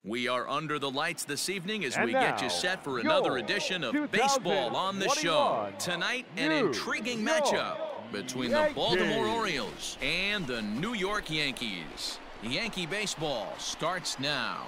We are under the lights this evening as And we now, get you set for another edition of Baseball on the Show. Tonight, an intriguing matchup between the Baltimore Orioles and the New York Yankees. Yankee baseball starts now.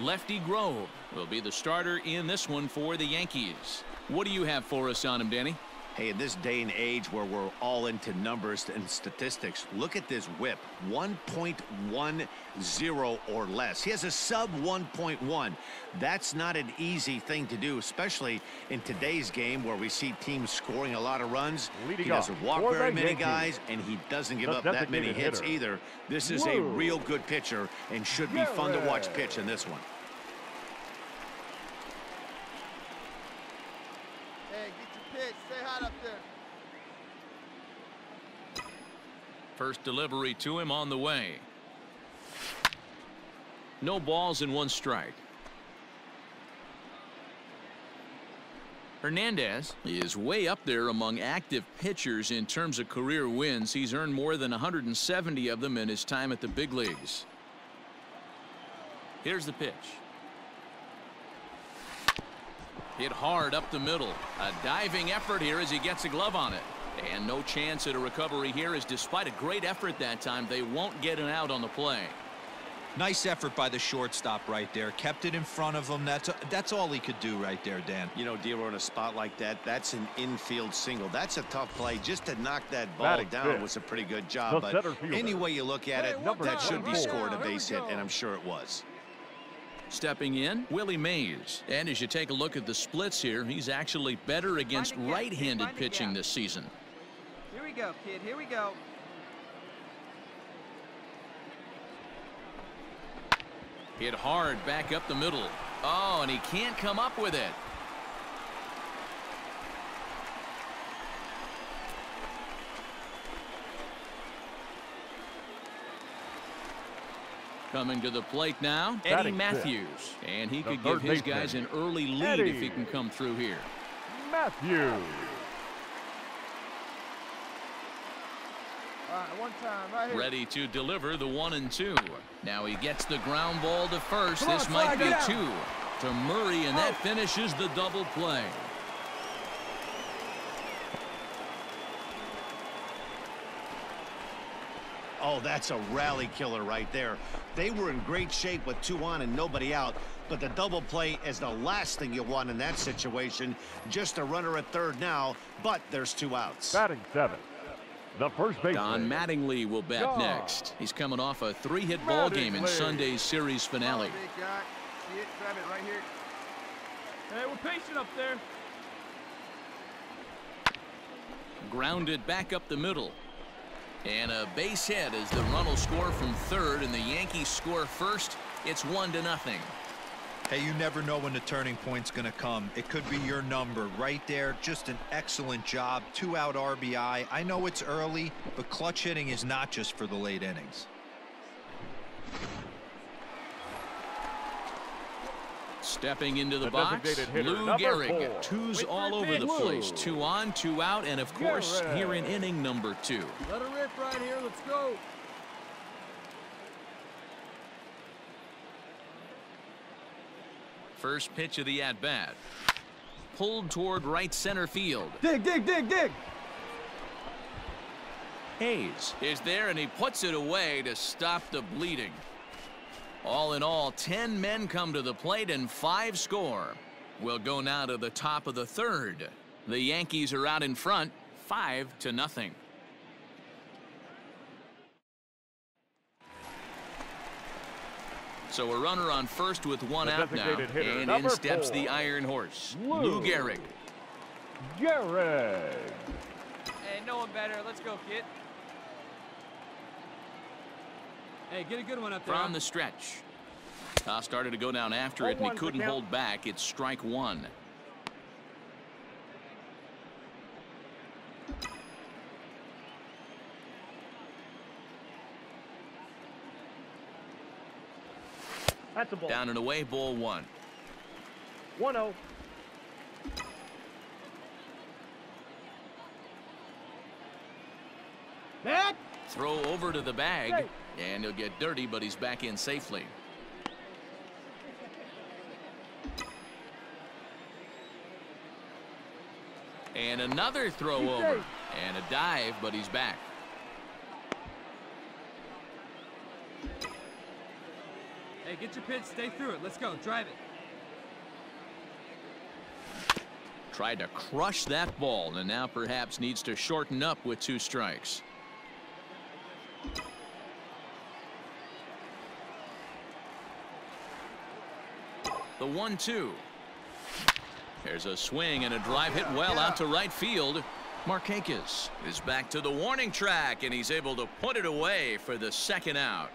Lefty Grove will be the starter in this one for the Yankees. What do you have for us on him, Danny? Hey, in this day and age where we're all into numbers and statistics, look at this whip, 1.10 or less. He has a sub 1.1. That's not an easy thing to do, especially in today's game where we see teams scoring a lot of runs. He doesn't walk very many guys, and he doesn't give up that many hits either. This is a real good pitcher and should be fun to watch pitch in this one. First delivery to him on the way. No balls and one strike. Hernandez is way up there among active pitchers in terms of career wins. He's earned more than 170 of them in his time at the big leagues. Here's the pitch. Hit hard up the middle. A diving effort here as he gets a glove on it. And no chance at a recovery here, as despite a great effort that time, they won't get an out on the play. Nice effort by the shortstop right there. Kept it in front of him. That's all he could do right there, Dan. You know, Dero, in a spot like that, that's an infield single. That's a tough play. Just to knock that ball down was a pretty good job. But any way you look at it, that should be scored a base hit, and I'm sure it was. Stepping in, Willie Mays. And as you take a look at the splits here, he's actually better against right-handed pitching this season. Here we go, kid. Here we go. Hit hard back up the middle. Oh, and he can't come up with it. Coming to the plate now, Eddie Matthews. And he could give his guys an early lead if he can come through here. Matthews. One time, right here. Ready to deliver the 1-2. Now he gets the ground ball to first. This might be two to Murray, and that finishes the double play. Oh, that's a rally killer right there. They were in great shape with two on and nobody out, but the double play is the last thing you want in that situation. Just a runner at third now, but there's two outs. Batting seventh, the first baseman, Don Mattingly will bat next. He's coming off a 3-hit ball game in Sunday's series finale. Big guy. See it? Grab it right here. Hey, we're patient up there. Grounded back up the middle. And a base hit as the run will score from third, and the Yankees score first. It's 1-0. Hey, you never know when the turning point's going to come. It could be your number right there. Just an excellent job. 2-out RBI. I know it's early, but clutch hitting is not just for the late innings. Stepping into the box, Lou Gehrig. Twos all over the place. 2 on, 2 out, and of course, here in inning number 2. Let her rip right here. Let's go. First pitch of the at-bat. Pulled toward right center field. Dig, dig, dig, dig. Hayes is there, and he puts it away to stop the bleeding. All in all, 10 men come to the plate and 5 score. We'll go now to the top of the third. The Yankees are out in front, 5-0. So a runner on first with 1 out now, and in steps the Iron Horse, Lou Gehrig. Gehrig. Hey, no one better. Let's go, kid. Hey, get a good one up there. From the stretch. Started to go down after it, and he couldn't hold back. It's strike 1. That's a ball. Down and away, ball 1. 1-0. throw over to the bag, and he'll get dirty, but he's back in safely. And another throw over, and a dive, but he's back. Hey, get your pitch, stay through it. Let's go, drive it. Tried to crush that ball, and now perhaps needs to shorten up with 2 strikes. The 1-2. There's a swing and a drive hit well out to right field. Markakis is back to the warning track, and he's able to put it away for the 2nd out.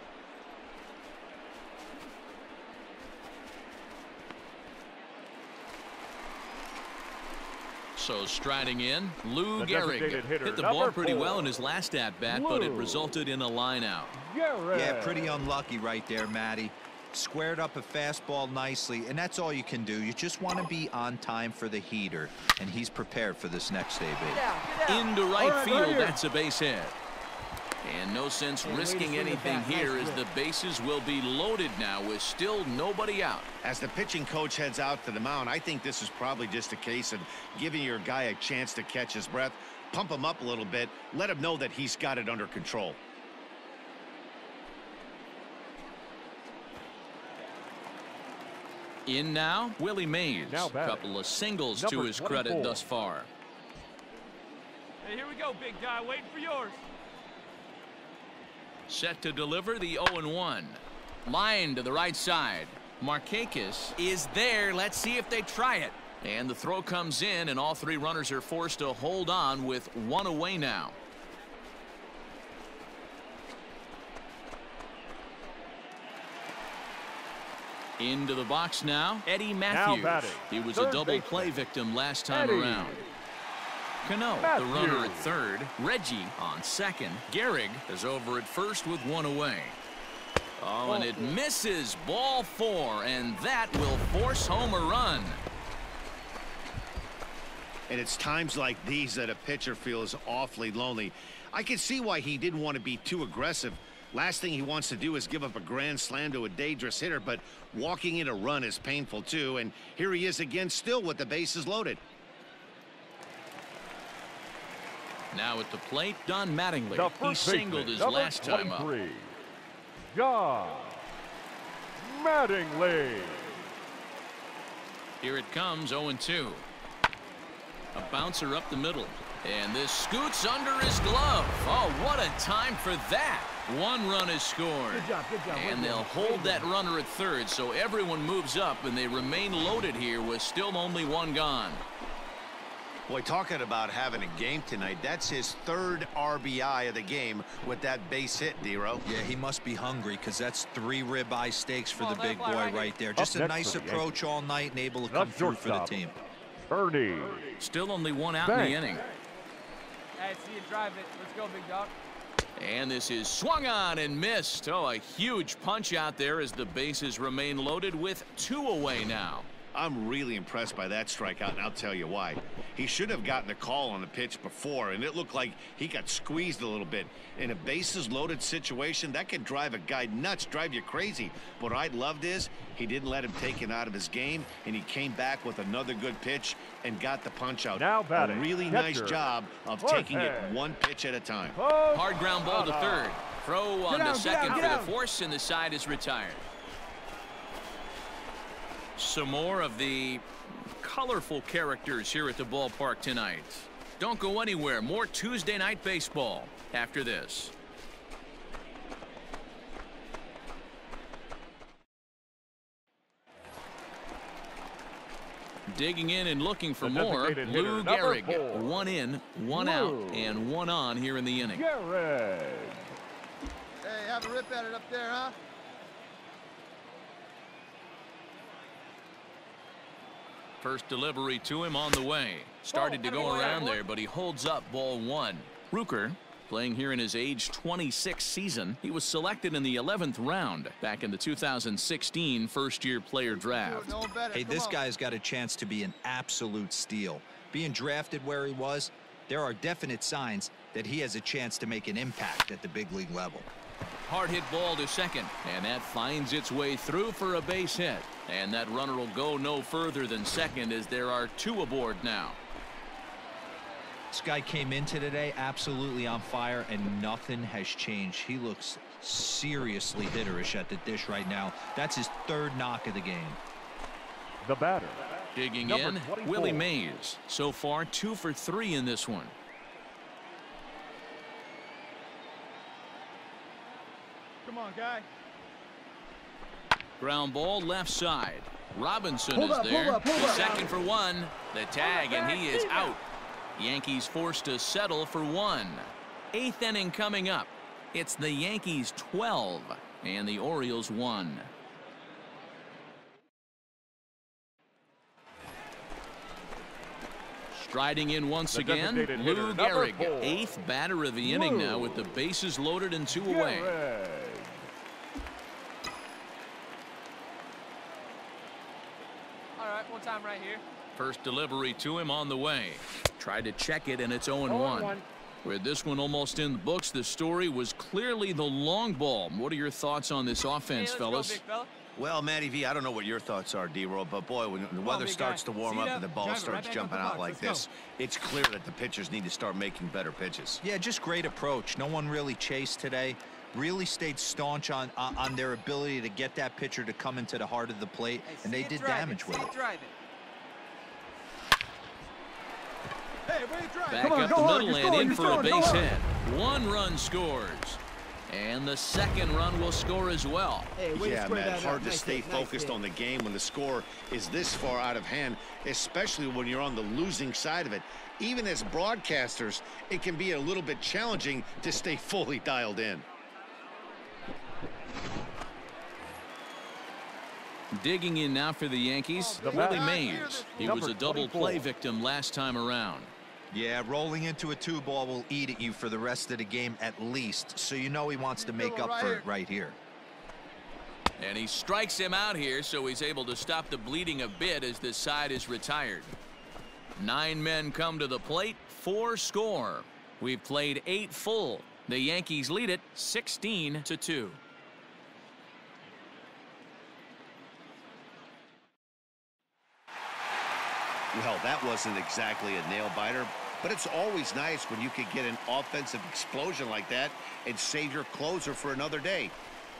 So striding in, Lou Gehrig hit the ball pretty well in his last at-bat, but it resulted in a line-out. Yeah, pretty unlucky right there, Matty. Squared up a fastball nicely, and that's all you can do. You just want to be on time for the heater, and he's prepared for this next AB. Into right field, that's a base hit. And no sense risking anything here, as the bases will be loaded now with still nobody out. As the pitching coach heads out to the mound, I think this is probably just a case of giving your guy a chance to catch his breath, pump him up a little bit, let him know that he's got it under control. In now, Willie Mays. Couple of singles to his credit thus far. Hey, here we go, big guy. Waiting for yours. Set to deliver the 0-1. Line to the right side. Markakis is there. Let's see if they try it. And the throw comes in, and all 3 runners are forced to hold on with 1 away now. Into the box now, Eddie Matthews. He was a double play victim last time around. Cano, the runner at third. Reggie on second. Gehrig is over at first with 1 away. Oh, and it misses. Ball 4, and that will force home a run. And it's times like these that a pitcher feels awfully lonely. I can see why he didn't want to be too aggressive. Last thing he wants to do is give up a grand slam to a dangerous hitter, but walking in a run is painful too. And here he is again, still with the bases loaded. Now at the plate, Don Mattingly. He singled his last time up. John Mattingly. Here it comes, 0-2. A bouncer up the middle. And this scoots under his glove. Oh, what a time for that. 1 run is scored. Good job. And they'll hold that runner at third, so everyone moves up, and they remain loaded here with still only 1 gone. Boy, talking about having a game tonight, that's his 3rd RBI of the game with that base hit, Dero. Yeah, he must be hungry, because that's 3 ribeye steaks for the big boy right there. Just a nice approach all night and able to come through for the team. Ernie. Still only 1 out in the inning. Hey, see you drive it. Let's go, big dog. And this is swung on and missed. Oh, a huge punch out there as the bases remain loaded with 2 away now. I'm really impressed by that strikeout, and I'll tell you why. He should have gotten a call on the pitch before, and it looked like he got squeezed a little bit. In a bases-loaded situation, that could drive a guy nuts, drive you crazy. What I loved is he didn't let him take it out of his game, and he came back with another good pitch and got the punch out. Now batting, a really nice job of taking it 1 pitch at a time. Hard ground ball to third. Throw on to second for the force, and the side is retired. Some more of the colorful characters here at the ballpark tonight. Don't go anywhere. More Tuesday night baseball after this. Digging in and looking for more. Lou Gehrig. 1 in, 1 out, and 1 on here in the inning. Gehrig. Hey, have a rip at it up there, huh? First delivery to him on the way. Started to go around there, but he holds up ball 1. Rucker playing here in his age 26 season. He was selected in the 11th round back in the 2016 first-year player draft. Hey, this guy's got a chance to be an absolute steal. Being drafted where he was, there are definite signs that he has a chance to make an impact at the big league level. Hard hit ball to second, and that finds its way through for a base hit. And that runner will go no further than second as there are 2 aboard now. This guy came into today absolutely on fire, and nothing has changed. He looks seriously hitterish at the dish right now. That's his 3rd knock of the game. The batter. Digging Number in, 24. Willie Mays. So far 2 for 3 in this one. Come on, guy. Ground ball left side. Robinson is there. The second for 1. The tag, and he is out. Yankees forced to settle for 1. 8th inning coming up. It's the Yankees 12 and the Orioles 1. Striding in once again, Lou Gehrig, 8th batter of the inning now with the bases loaded and 2 away. All right, one time right here. First delivery to him on the way. Tried to check it, and it's 0-1. With this one almost in the books, the story was clearly the long ball. What are your thoughts on this offense, fellas? Well, Matty V, I don't know what your thoughts are, D-Roll, but boy, when the weather starts to warm up and the ball starts jumping out like this, it's clear that the pitchers need to start making better pitches. Yeah, just great approach. No one really chased today. Really stayed staunch on their ability to get that pitcher to come into the heart of the plate, and they did damage with it. Back up the middle and in for a base hit. 1 run scores. And the second run will score as well. Yeah, man, hard to stay focused on the game when the score is this far out of hand, especially when you're on the losing side of it. Even as broadcasters, it can be a little bit challenging to stay fully dialed in. Digging in now for the Yankees, Willie Mays. He was a double play victim last time around. Yeah, rolling into a 2-ball will eat at you for the rest of the game at least, so you know he wants to make up for it right here. And he strikes him out here, so he's able to stop the bleeding a bit as this side is retired. 9 men come to the plate, 4 score. We've played 8 full. The Yankees lead it 16-2. Well, that wasn't exactly a nail-biter, but it's always nice when you can get an offensive explosion like that and save your closer for another day.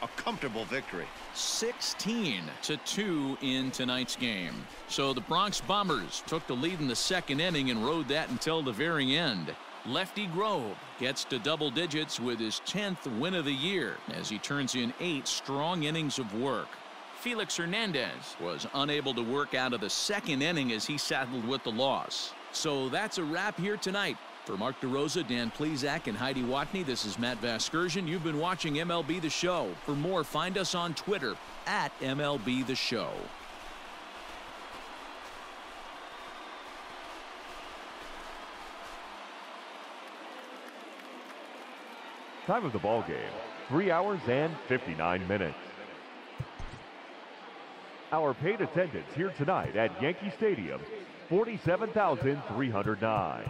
A comfortable victory. 16-2 in tonight's game. So the Bronx Bombers took the lead in the 2nd inning and rode that until the very end. Lefty Grove gets to double digits with his 10th win of the year as he turns in 8 strong innings of work. Felix Hernandez was unable to work out of the 2nd inning as he saddled with the loss. So that's a wrap here tonight. For Mark DeRosa, Dan Plesac, and Heidi Watney, this is Matt Vasgersian. You've been watching MLB The Show. For more, find us on Twitter at MLB The Show. Time of the ball game, 3 hours and 59 minutes. Our paid attendance here tonight at Yankee Stadium, 47,309.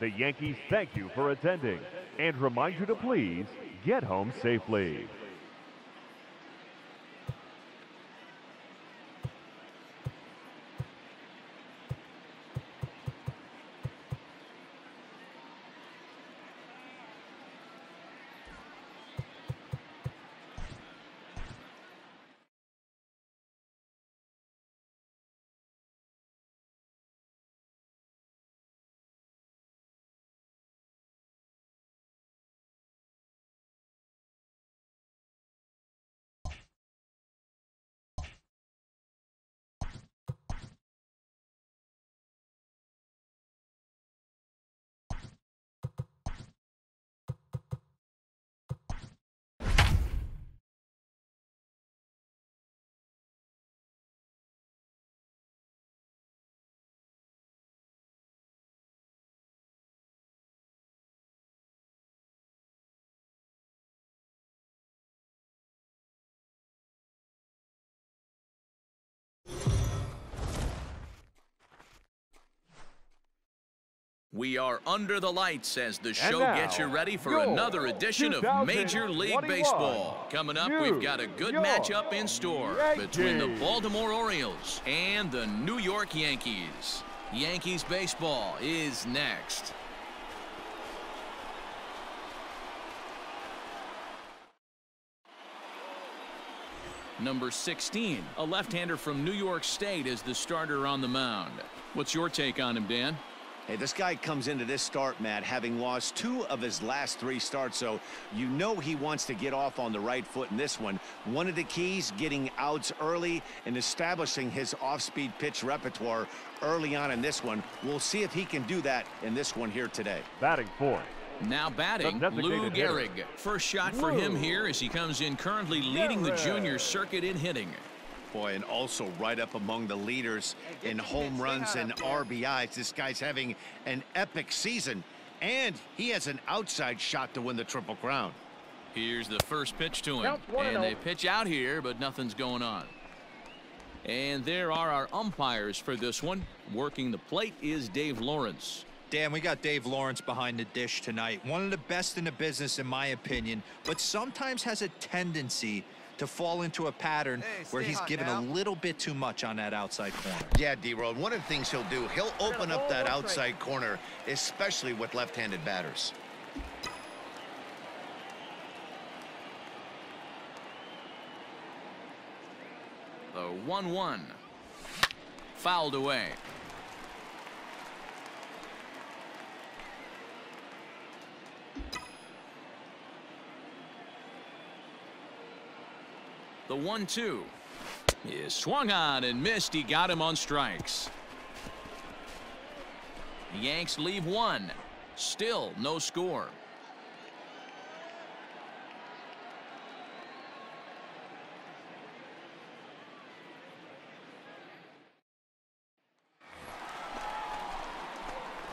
The Yankees thank you for attending and remind you to please get home safely. We are under the lights as the show now, gets you ready for another edition of Major League Baseball. Coming up, we've got a good matchup in store between the Baltimore Orioles and the New York Yankees. Yankees baseball is next. Number 16, a left-hander from New York State, is the starter on the mound. What's your take on him, Dan? Hey, this guy comes into this start, Matt, having lost 2 of his last 3 starts, so you know he wants to get off on the right foot in this one. One of the keys, getting outs early and establishing his off-speed pitch repertoire early on in this one. We'll see if he can do that in this one here today. Batting fourth. Now batting, Lou Gehrig. First shot for him here as he comes in currently leading the junior circuit in hitting. Boy, and also right up among the leaders in home runs and RBIs. This guy's having an epic season, and he has an outside shot to win the Triple Crown. Here's the first pitch to him, and they pitch out here, but nothing's going on. And there are our umpires for this one. Working the plate is Dave Lawrence. Dan, we got Dave Lawrence behind the dish tonight. One of the best in the business, in my opinion, but sometimes has a tendency to fall into a pattern where he's given a little bit too much on that outside corner. Yeah, D-Road, one of the things he'll do, he'll open up that outside corner, especially with left-handed batters. The 1-1. Fouled away. The 1-2 is swung on and missed. He got him on strikes. The Yanks leave 1. Still no score.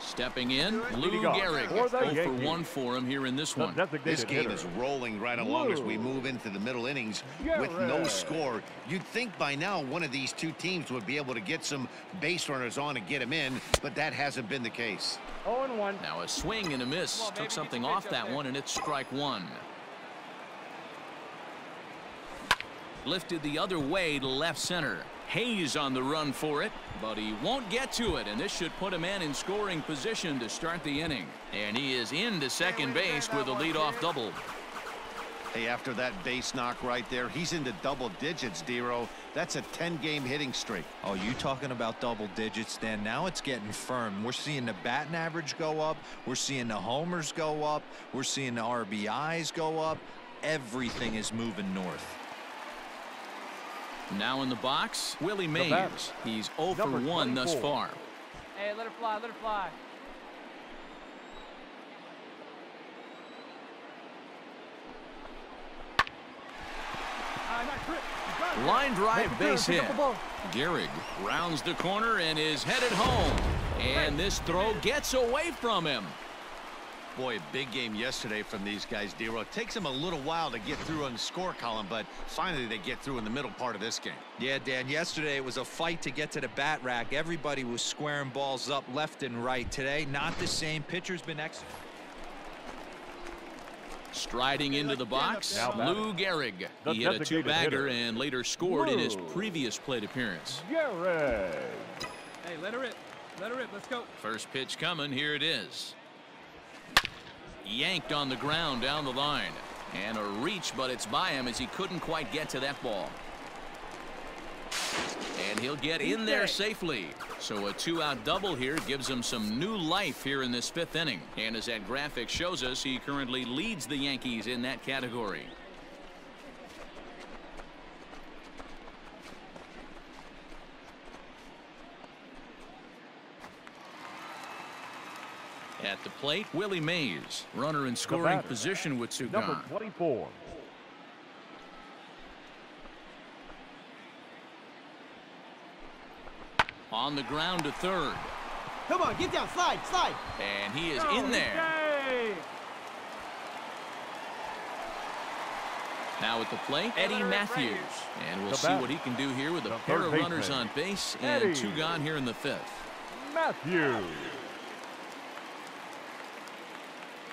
Stepping in, Lou Gehrig. 0 for 1 for him here in this one. This game is rolling right along as we move into the middle innings with no score. You'd think by now one of these 2 teams would be able to get some base runners on and get them in, but that hasn't been the case. 0-1. Now a swing and a miss. Took something off that one, and it's strike 1. Lifted the other way to left center. Hayes on the run for it, but he won't get to it, and this should put a man in scoring position to start the inning. And he is into second base with a leadoff double. Hey, after that base knock right there, he's into double digits, D-Row. That's a 10-game hitting streak. Oh, you talking about double digits, Dan? Now it's getting firm. We're seeing the batting average go up. We're seeing the homers go up. We're seeing the RBIs go up. Everything is moving north. Now in the box, Willie Mays. He's 0 for 1 thus far. Hey, let her fly, let her fly. Line drive base hit. Gehrig rounds the corner and is headed home. And this throw gets away from him. Boy, a big game yesterday from these guys, D-Row. It takes them a little while to get through on the score column, but finally they get through in the middle part of this game. Yeah, Dan, yesterday it was a fight to get to the bat rack. Everybody was squaring balls up left and right. Today, not the same. Pitcher's been excellent. Striding into the box, Lou Gehrig. He hit a 2-bagger and later scored in his previous plate appearance. Gehrig. Hey, let her rip. Let her rip. Let's go. First pitch coming. Here it is. Yanked on the ground down the line. And a reach, but it's by him as he couldn't quite get to that ball. And he'll get in there safely. So a 2-out double here gives him some new life here in this 5th inning. And as that graphic shows us, he currently leads the Yankees in that category. At the plate, Willie Mays. Runner in scoring position with 2 gone. Number 24. On the ground to third. Come on, get down, slide, slide. And he is in there. Now at the plate, Eddie Matthews. And we'll see what he can do here with a pair of runners on base and 2 gone here in the 5th. Matthews.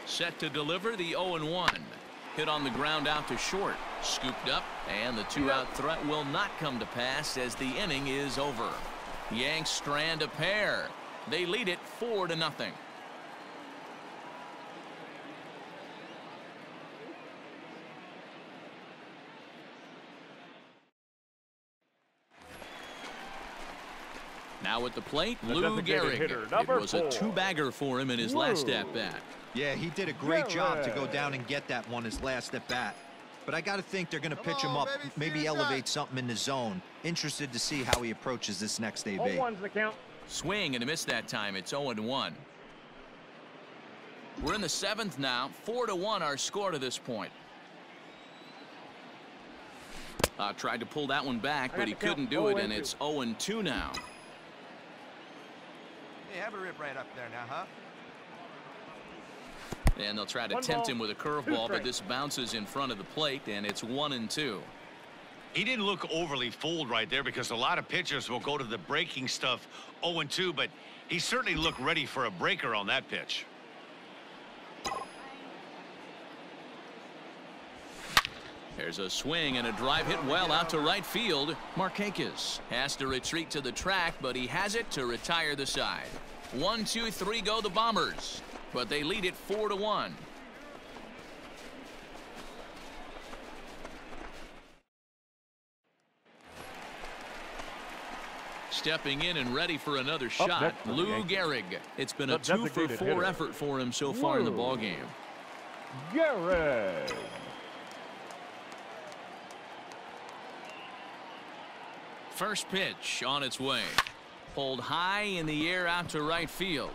Set to deliver the 0-1. Hit on the ground out to short. Scooped up, and the two-out threat will not come to pass as the inning is over. Yanks strand a pair. They lead it 4-0. Now at the plate, Lou Gehrig. It was a two-bagger for him in his last at-bat. Yeah, he did a great job to go down and get that one his last at-bat. But I got to think they're going to pitch him up, maybe elevate something in the zone. Interested to see how he approaches this next AB. Swing and a miss that time. It's 0-1. We're in the 7th now. 4-1 our score to this point. Tried to pull that one back, but he couldn't do it, and it's 0-2 now. Hey, have a rip right up there now, huh? And they'll try to tempt him with a curveball, but this bounces in front of the plate, and it's 1-2. He didn't look overly fooled right there because a lot of pitchers will go to the breaking stuff 0-2, but he certainly looked ready for a breaker on that pitch. There's a swing and a drive hit well out to right field. Markakis has to retreat to the track, but he has it to retire the side. 1, 2, 3 go the Bombers, but they lead it 4-1. Stepping in and ready for another shot, Lou Gehrig. It's been a 2-for-4 effort for him so far in the ballgame. Gehrig. First pitch on its way. Pulled high in the air out to right field.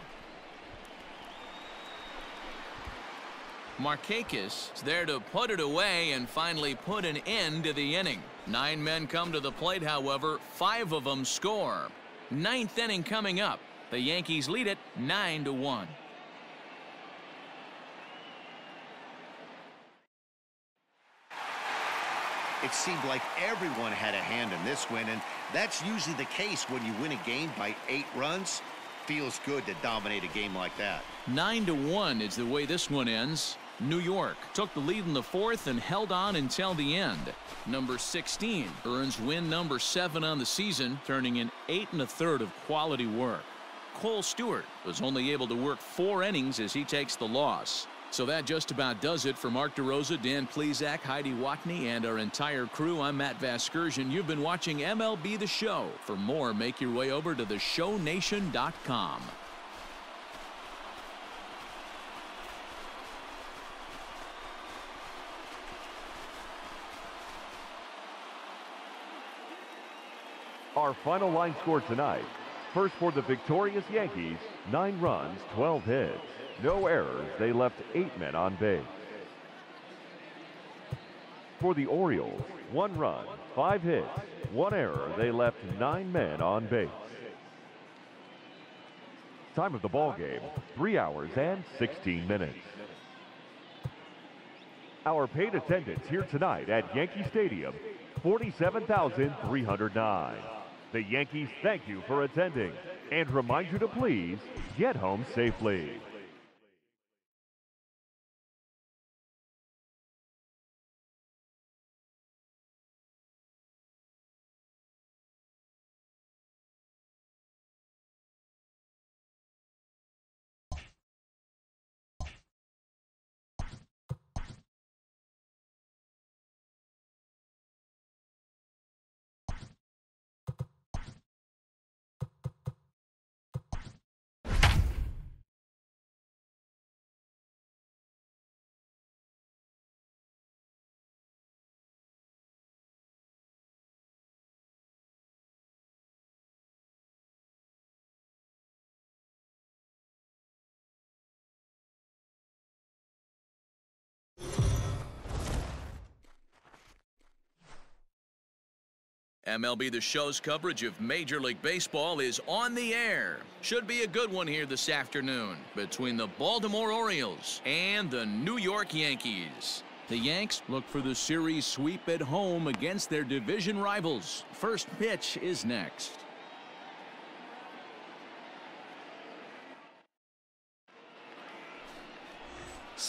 Markakis is there to put it away and finally put an end to the inning. 9 men come to the plate, however, 5 of them score. 9th inning coming up. The Yankees lead it 9-1. It seemed like everyone had a hand in this win, and that's usually the case when you win a game by 8 runs. Feels good to dominate a game like that. 9-1 is the way this one ends. New York took the lead in the 4th and held on until the end. Number 16 earns win number 7 on the season, turning in 8 1/3 of quality work. Cole Stewart was only able to work 4 innings as he takes the loss. So that just about does it for Mark DeRosa, Dan Plesac, Heidi Watney, and our entire crew. I'm Matt Vasgersian. You've been watching MLB The Show. For more, make your way over to theshownation.com. Our final line score tonight. First for the victorious Yankees, 9 runs, 12 hits. No errors. They left 8 men on base. For the Orioles, 1 run, 5 hits, 1 error. They left 9 men on base. Time of the ball game, 3 hours and 16 minutes. Our paid attendance here tonight at Yankee Stadium, 47,309. The Yankees thank you for attending and remind you to please get home safely. MLB The Show's coverage of Major League Baseball is on the air. Should be a good one here this afternoon between the Baltimore Orioles and the New York Yankees. The Yanks look for the series sweep at home against their division rivals. First pitch is next.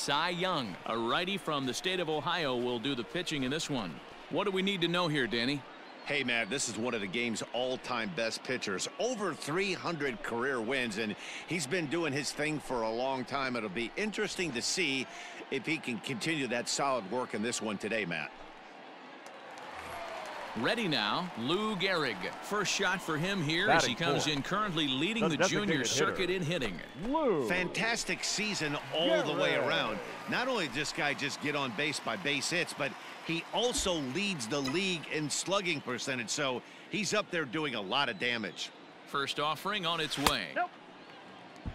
Cy Young. A righty from the state of Ohio will do the pitching in this one. What do we need to know here, Danny? Hey, man, this is one of the game's all-time best pitchers. Over 300 career wins, and he's been doing his thing for a long time. It'll be interesting to see if he can continue that solid work in this one today, Matt. Ready now, Lou Gehrig. First shot for him here as he comes in currently leading the junior circuit in hitting. Lou. Fantastic season all the way around. Not only did this guy just get on base by base hits, but he also leads the league in slugging percentage, so he's up there doing a lot of damage. First offering on its way. Nope.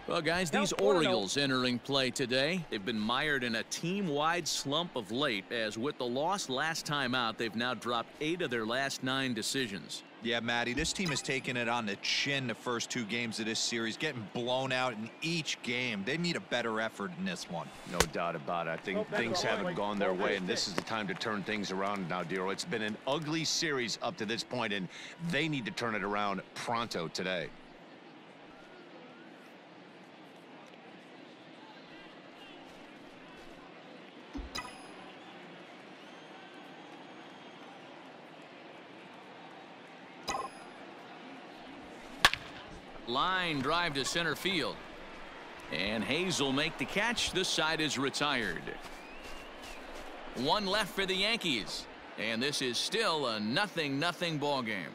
Well, guys, these Orioles entering play today. They've been mired in a team-wide slump of late, as with the loss last time out, they've now dropped 8 of their last 9 decisions. Yeah, Matty, this team has taken it on the chin the first 2 games of this series, getting blown out in each game. They need a better effort in this one. No doubt about it. I think things haven't gone their way, and this is the time to turn things around now, Dero. It's been an ugly series up to this point, and they need to turn it around pronto today. Line drive to center field. And Hayes will make the catch. This side is retired. 1 left for the Yankees. And this is still a 0-0 ball game.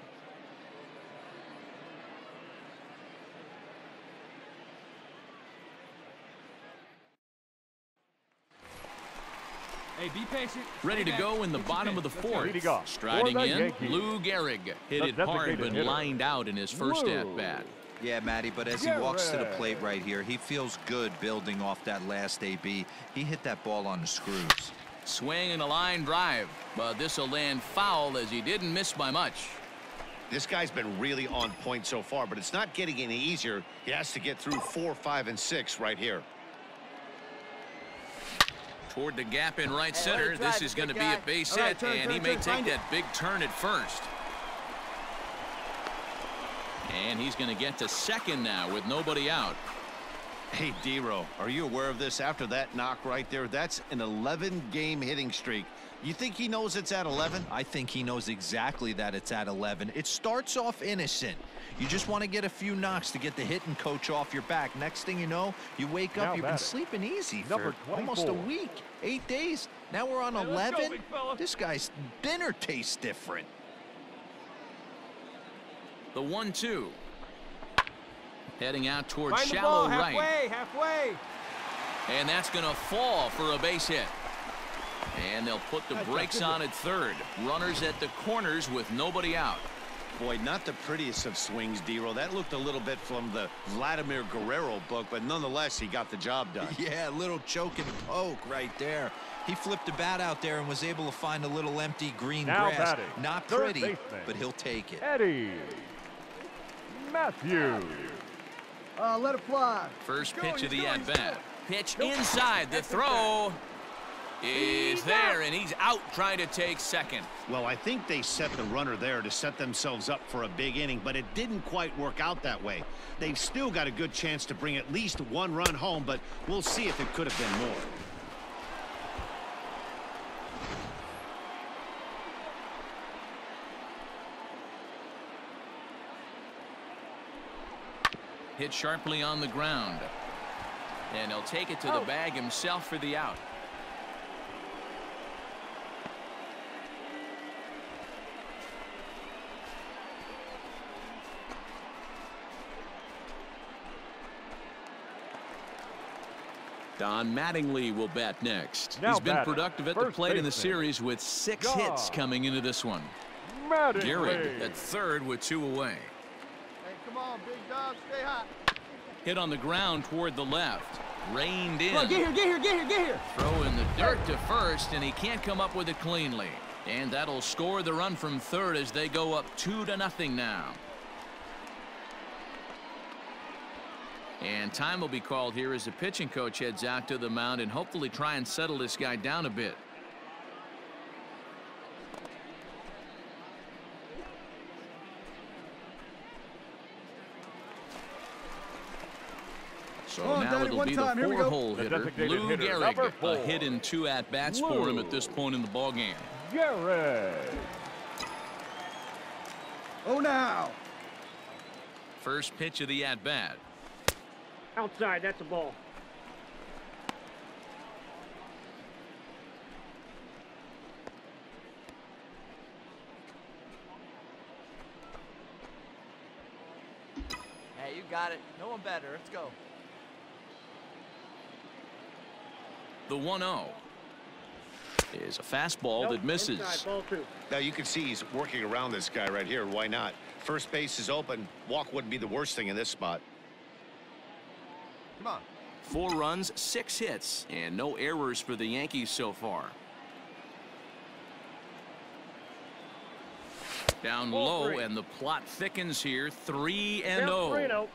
Hey, be patient. Ready to go in the bottom of the 4th. Striding in, Lou Gehrig. Hit it hard but lined out in his first at-bat. Yeah, Matty, but as he walks to the plate right here, he feels good building off that last AB. He hit that ball on the screws. Swing and a line drive, but this will land foul as he didn't miss by much. This guy's been really on point so far, but it's not getting any easier. He has to get through 4, 5, and 6 right here. Toward the gap in right center. This is going to be a base hit, and he may take that big turn at first. And he's going to get to second now with nobody out. Hey, Dero, are you aware of this? After that knock right there, that's an 11-game hitting streak. You think he knows it's at 11? I think he knows exactly that it's at 11. It starts off innocent. You just want to get a few knocks to get the hitting coach off your back. Next thing you know, you wake up, you've been sleeping easy for almost a week, 8 days. Now we're on 11. This guy's dinner tastes different. The 1-2. Heading out towards shallow right. Halfway. And that's going to fall for a base hit. And they'll put the brakes on at third. Runners at the corners with nobody out. Boy, not the prettiest of swings, Dero. That looked a little bit from the Vladimir Guerrero book, but nonetheless, he got the job done. Yeah, a little choke and poke right there. He flipped the bat out there and was able to find a little empty green grass. Not pretty, but he'll take it. Eddie Matthews. Let it fly. First pitch of the at-bat. Pitch inside. The throw is there, and he's out trying to take second. Well, I think they set the runner there to set themselves up for a big inning, but it didn't quite work out that way. They've still got a good chance to bring at least 1 run home, but we'll see if it could have been more. Hit sharply on the ground. And he'll take it to the bag himself for the out. Don Mattingly will bat next. He's been productive at the plate in the series with 6 hits coming into this one. Gehrig at third with 2 away. Come on, big dog, stay hot. Hit on the ground toward the left. Reined in. Come on, get here. Throw in the dirt to first, and he can't come up with it cleanly. And that'll score the run from third as they go up 2-0 now. And time will be called here as the pitching coach heads out to the mound and hopefully try and settle this guy down a bit. So now it'll be the 4-hole hitter, Lou Gehrig. A hit and 2 at-bats for him at this point in the ballgame. Gehrig. Oh, now. First pitch of the at-bat. Outside, that's a ball. Hey, you got it. No one better. Let's go. The 1-0 is a fastball that misses. Inside, ball 2. Now you can see he's working around this guy right here. Why not? First base is open. Walk wouldn't be the worst thing in this spot. Come on. 4 runs, 6 hits, and no errors for the Yankees so far. Down low, and the plot thickens here. 3-0.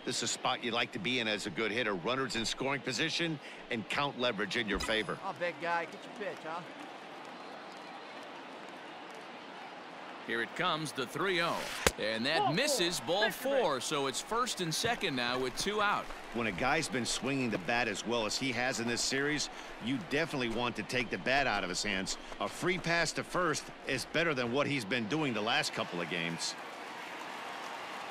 This is a spot you like to be in as a good hitter. Runners in scoring position and count leverage in your favor. Oh, big guy, get your pitch, huh? Here it comes, the 3-0. And that misses, ball 4. So it's first and second now with 2 out. When a guy's been swinging the bat as well as he has in this series, you definitely want to take the bat out of his hands. A free pass to first is better than what he's been doing the last couple of games.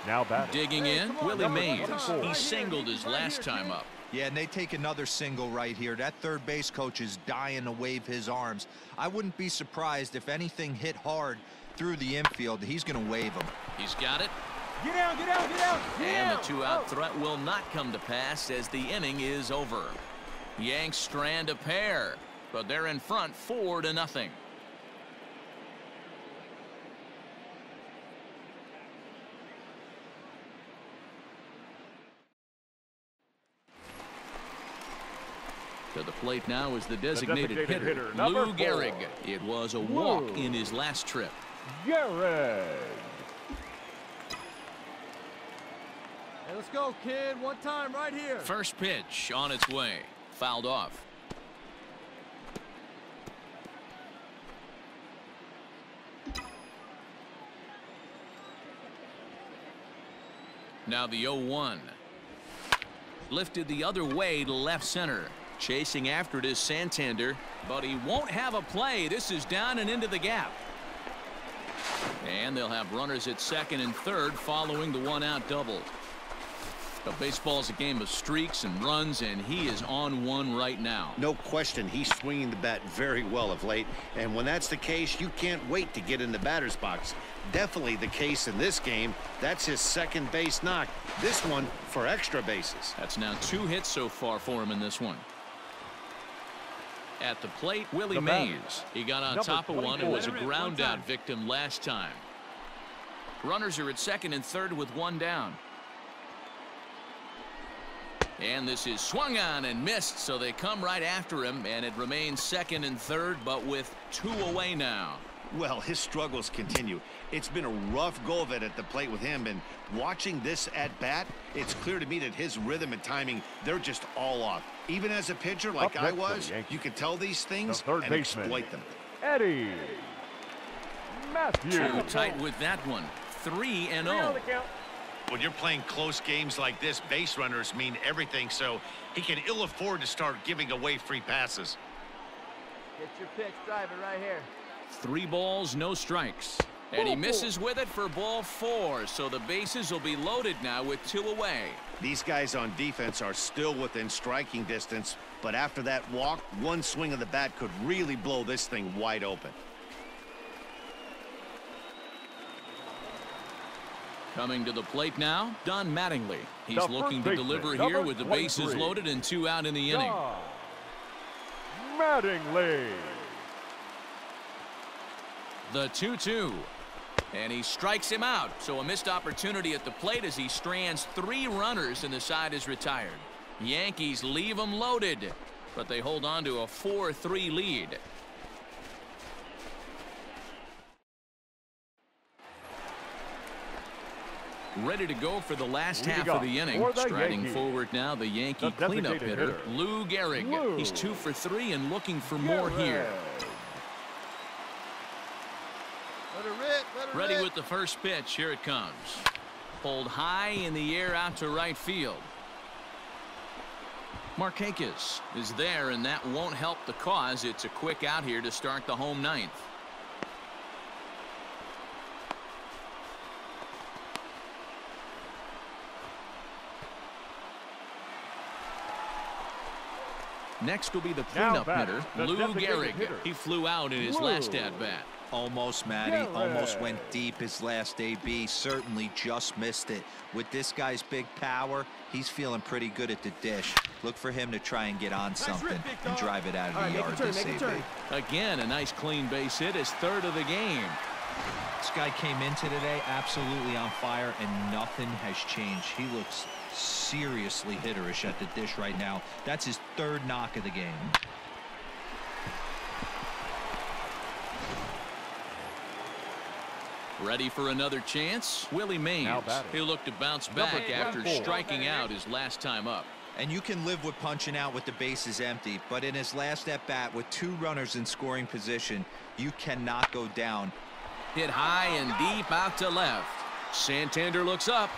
Now batting. Digging in, Willie Mays. He singled his last time up. Yeah, and they take another single right here. That third base coach is dying to wave his arms. I wouldn't be surprised if anything hit hard through the infield. He's going to wave them. He's got it. Get down, get down, get down. And the 2-out threat will not come to pass as the inning is over. Yanks strand a pair, but they're in front 4-0. To the plate now is the designated hitter, Lou Gehrig. It was a walk in his last trip. Gehrig. Hey, let's go, kid. One time right here. First pitch on its way. Fouled off. Now the 0-1. Lifted the other way to left center. Chasing after it is Santander, but he won't have a play. This is down and into the gap. And they'll have runners at second and third following the 1-out double. But baseball's a game of streaks and runs, and he is on one right now. No question, he's swinging the bat very well of late, and when that's the case, you can't wait to get in the batter's box. Definitely the case in this game. That's his second base knock. This one for extra bases. That's now 2 hits so far for him in this one. At the plate, Willie Mays. He got on top of one and was a ground out victim last time. Runners are at second and third with 1 down. And this is swung on and missed, so they come right after him, and it remains second and third, but with 2 away now. Well, his struggles continue. It's been a rough go of it at the plate with him, and watching this at bat, it's clear to me that his rhythm and timing, they're just all off. Even as a pitcher like I was, you can tell these things and exploit them. Eddie Matthews. Too tight with that one. 3-0. When you're playing close games like this, base runners mean everything, so he can ill afford to start giving away free passes. Get your pitch, drive it right here. 3 balls, no strikes. And he misses with it for ball 4, so the bases will be loaded now with 2 away. These guys on defense are still within striking distance, but after that walk, one swing of the bat could really blow this thing wide open. Coming to the plate now, Don Mattingly. He's looking to deliver here with the bases loaded and 2 out in the inning. Mattingly. The 2-2. And he strikes him out. So a missed opportunity at the plate as he strands 3 runners and the side is retired. Yankees leave them loaded, but they hold on to a 4-3 lead. Ready to go for the last half of the inning. Striding forward now, the Yankee cleanup hitter, Lou Gehrig. He's 2 for 3 and looking for more here. Ready with the first pitch. Here it comes. Pulled high in the air out to right field. Markakis is there, and that won't help the cause. It's a quick out here to start the home ninth. Next will be the cleanup hitter, Lou Gehrig. He flew out in his last at-bat. Almost, Matty. Almost went deep his last AB. Certainly just missed it. With this guy's big power, he's feeling pretty good at the dish. Look for him to try and get on something and drive it out of the yard this AB. Again, a nice clean base hit, his third of the game. This guy came into today absolutely on fire, and nothing has changed. He looks seriously hitterish at the dish right now. That's his third knock of the game. Ready for another chance? Willie Mays. He looked to bounce back after striking out his last time up. And you can live with punching out with the bases empty, but in his last at bat with 2 runners in scoring position, you cannot go down. Hit high and deep out to left. Santander looks up.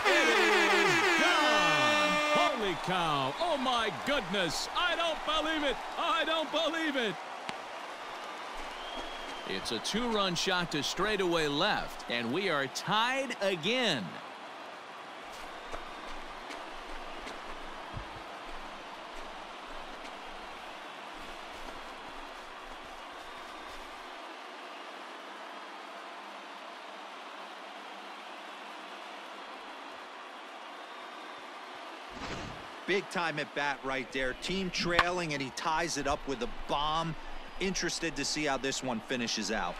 It is gone! Holy cow! Oh my goodness! I don't believe it! I don't believe it! It's a 2-run shot to straightaway left, and we are tied again. Big time at bat right there. Team trailing, and he ties it up with a bomb. Interested to see how this one finishes out.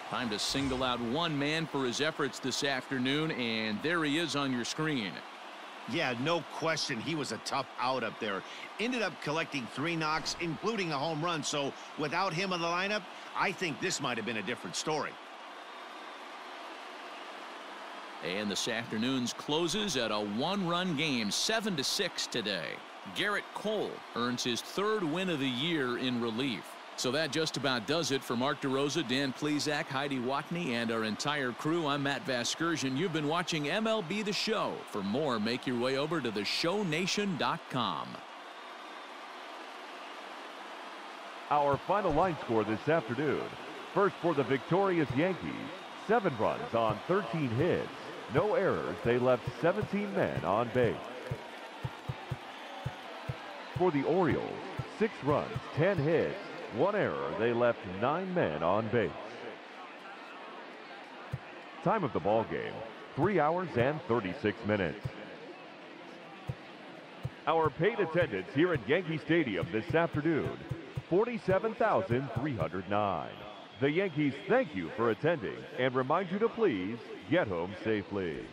Time to single out one man for his efforts this afternoon, and there he is on your screen. Yeah, no question. He was a tough out up there. Ended up collecting 3 knocks, including a home run. So without him in the lineup, I think this might have been a different story. And this afternoon's closes at a 1-run game, 7-6 today. Garrett Cole earns his 3rd win of the year in relief. So that just about does it for Mark DeRosa, Dan Plesac, Heidi Watney, and our entire crew. I'm Matt Vasgersian. You've been watching MLB The Show. For more, make your way over to theshownation.com. Our final line score this afternoon. First for the victorious Yankees, 7 runs on 13 hits. No errors. They left 17 men on base. For the Orioles, 6 runs, 10 hits. 1 error. They left 9 men on base. Time of the ball game, 3 hours and 36 minutes. Our paid attendance here at Yankee Stadium this afternoon, 47,309. The Yankees thank you for attending and remind you to please get home safely.